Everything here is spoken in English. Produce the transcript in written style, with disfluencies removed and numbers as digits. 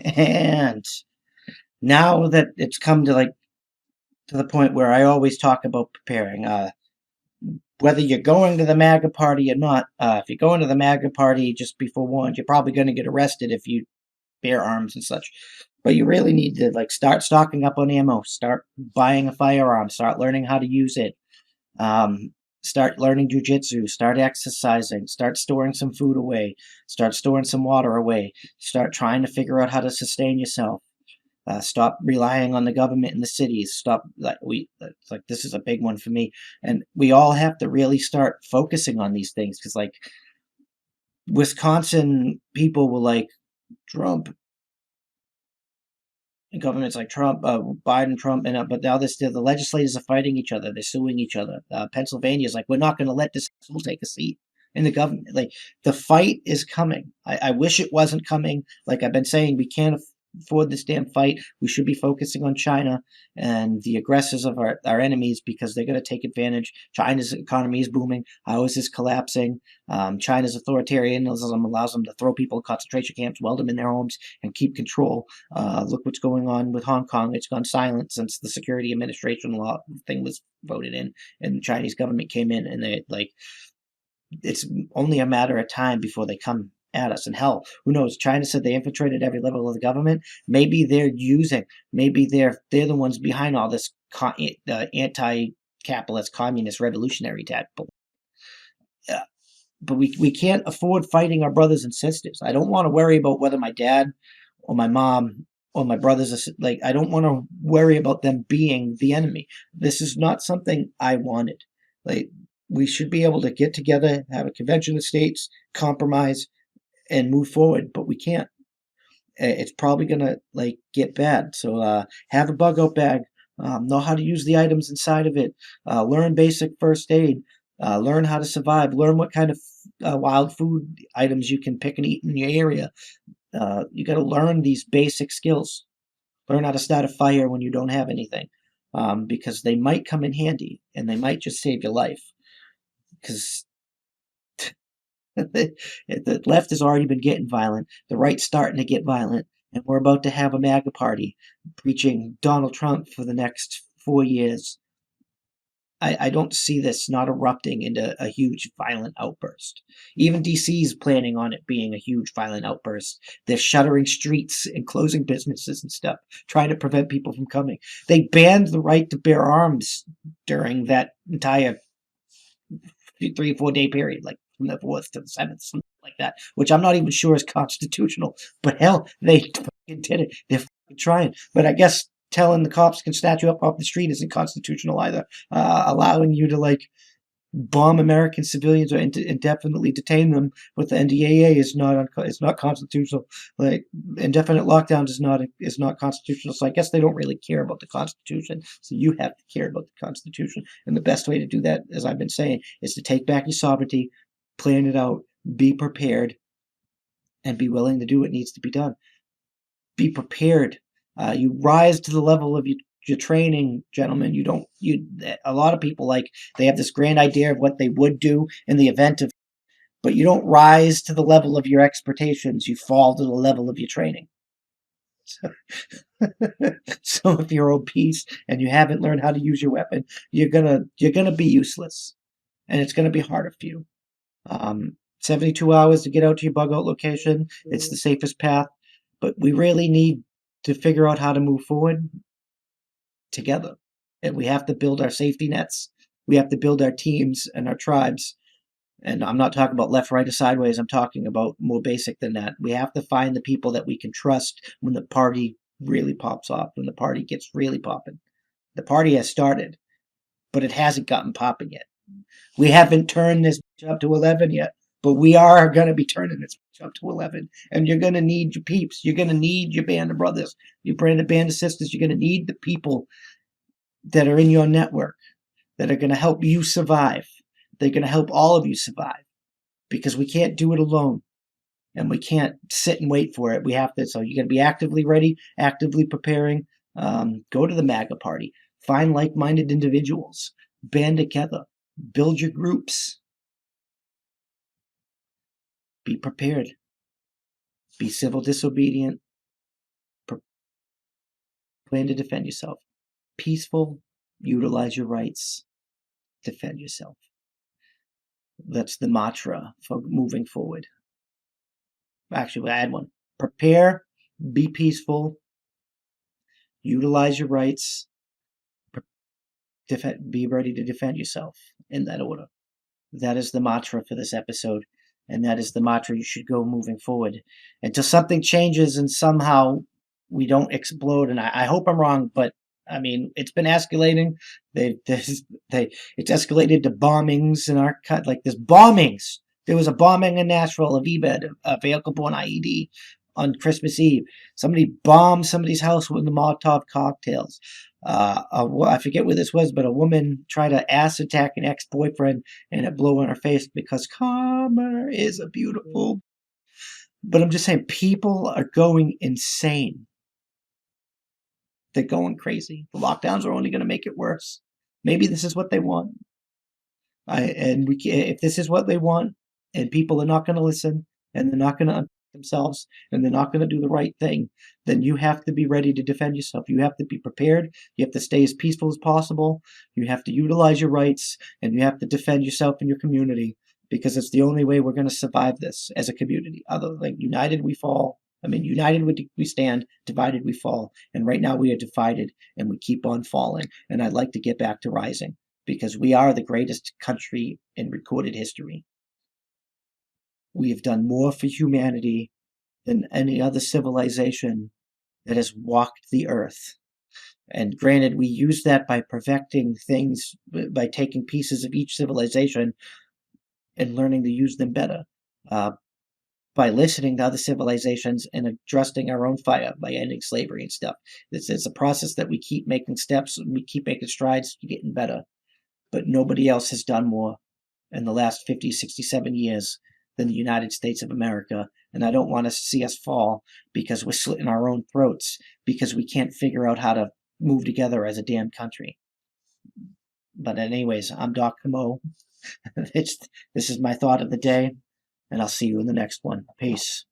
And now that it's come to to the point where I always talk about preparing, whether you're going to the MAGA party or not, if you're going to the MAGA party, just be forewarned, you're probably going to get arrested if you bear arms and such. But you really need to start stocking up on ammo, start buying a firearm, start learning how to use it, start learning jujitsu, start exercising, start storing some food away, start storing some water away, start trying to figure out how to sustain yourself. Stop relying on the government in the cities. Stop this is a big one for me, and we all have to really start focusing on these things because Wisconsin people were like Trump, and governments like Trump, Biden, Trump, and but now the legislators are fighting each other. They're suing each other. Pennsylvania is like, we're not going to let this asshole take a seat in the government. Like the fight is coming. I wish it wasn't coming. Like I've been saying, we can't afford this damn fight. We should be focusing on China and the aggressors of our enemies because they're going to take advantage. China's economy is booming. Ours is collapsing. China's authoritarianism allows them to throw people in concentration camps, weld them in their homes, and keep control. Look what's going on with Hong Kong. It's gone silent since the Security Administration law thing was voted in, and the Chinese government came in, and it's only a matter of time before they come at us. And hell, who knows? China said they infiltrated every level of the government. Maybe maybe they're the ones behind all this anti-capitalist, communist, revolutionary tactic. But we can't afford fighting our brothers and sisters. I don't want to worry about whether my dad or my mom or my brothers are I don't want to worry about them being the enemy. This is not something I wanted. Like we should be able to get together, have a convention of states, compromise, and move forward, but we can't. It's probably gonna get bad. So have a bug out bag. Know how to use the items inside of it. Learn basic first aid. Learn how to survive. Learn what kind of wild food items you can pick and eat in your area. You got to learn these basic skills. Learn how to start a fire when you don't have anything, because they might come in handy and they might just save your life. Because the left has already been getting violent, the right's starting to get violent, and we're about to have a MAGA party preaching Donald Trump for the next 4 years. I don't see this not erupting into a huge violent outburst. Even DC is planning on it being a huge violent outburst. They're shuttering streets and closing businesses and stuff, trying to prevent people from coming. They banned the right to bear arms during that entire 3 or 4 day period, like from the 4th to the 7th, something like that, which I'm not even sure is constitutional. But hell, they fucking did it. They're fucking trying. But I guess telling the cops can snatch you up off the street isn't constitutional either. Allowing you to bomb American civilians or indefinitely detain them with the NDAA is not constitutional. Like indefinite lockdowns is not constitutional. So I guess they don't really care about the Constitution. So you have to care about the Constitution, and the best way to do that, as I've been saying, is to take back your sovereignty, plan it out, be prepared, and be willing to do what needs to be done. Be prepared. You rise to the level of your training, gentlemen. You don't. You A lot of people they have this grand idea of what they would do in the event of, but you don't rise to the level of your expectations. You fall to the level of your training. So, so if you're obese and you haven't learned how to use your weapon, you're gonna be useless, and it's gonna be harder for you. 72 hours to get out to your bug out location. It's the safest path, but we really need to figure out how to move forward together. And we have to build our safety nets. We have to build our teams and our tribes. And I'm not talking about left, right, or sideways. I'm talking about more basic than that. We have to find the people that we can trust when the party really pops off, when the party gets really popping. The party has started, but it hasn't gotten popping yet. We haven't turned this up to 11 yet, but we are going to be turning this up to 11. And you're going to need your peeps. You're going to need your band of brothers, your band of sisters. You're going to need the people that are in your network that are going to help you survive. They're going to help all of you survive, because we can't do it alone, and we can't sit and wait for it. We have to. So you're going to be actively ready, actively preparing. Go to the MAGA party. Find like-minded individuals. Band together. Build your groups. Be prepared. Be civil disobedient. plan to defend yourself. Peaceful, utilize your rights, defend yourself. That's the mantra for moving forward. Actually, we'll add one. Prepare, be peaceful, utilize your rights, be ready to defend yourself, in that order. That is the mantra for this episode, and that is the mantra you should go moving forward until something changes and somehow we don't explode. And I hope I'm wrong, but I mean, it's been escalating. It's escalated to bombings in our cut. Like there's bombings. There was a bombing in Nashville of EBED, a vehicle-borne IED, on Christmas Eve. Somebody bombed somebody's house with the Molotov cocktails. I forget what this was, but a woman tried to ass attack an ex-boyfriend and it blew in her face because karma is a beautiful. But I'm just saying, people are going insane. They're going crazy. The lockdowns are only going to make it worse. Maybe this is what they want. If this is what they want, and people are not going to listen, and they're not going to themselves, and they're not going to do the right thing, then you have to be ready to defend yourself. You have to be prepared. You have to stay as peaceful as possible. You have to utilize your rights, and you have to defend yourself and your community, because it's the only way we're going to survive this as a community. Other than united we fall. I mean, united we stand, divided we fall. And right now we are divided, and we keep on falling. And I'd like to get back to rising, because we are the greatest country in recorded history. We have done more for humanity than any other civilization that has walked the earth. And granted, we use that by perfecting things, by taking pieces of each civilization and learning to use them better. By listening to other civilizations and addressing our own fire, by ending slavery and stuff. It's a process that we keep making steps, we keep making strides, getting better. But nobody else has done more in the last 50, 67 years than the United States of America. And I don't want to see us fall because we're slitting our own throats because we can't figure out how to move together as a damn country. But anyways, I'm Dr. Mo. This is my thought of the day, and I'll see you in the next one. Peace.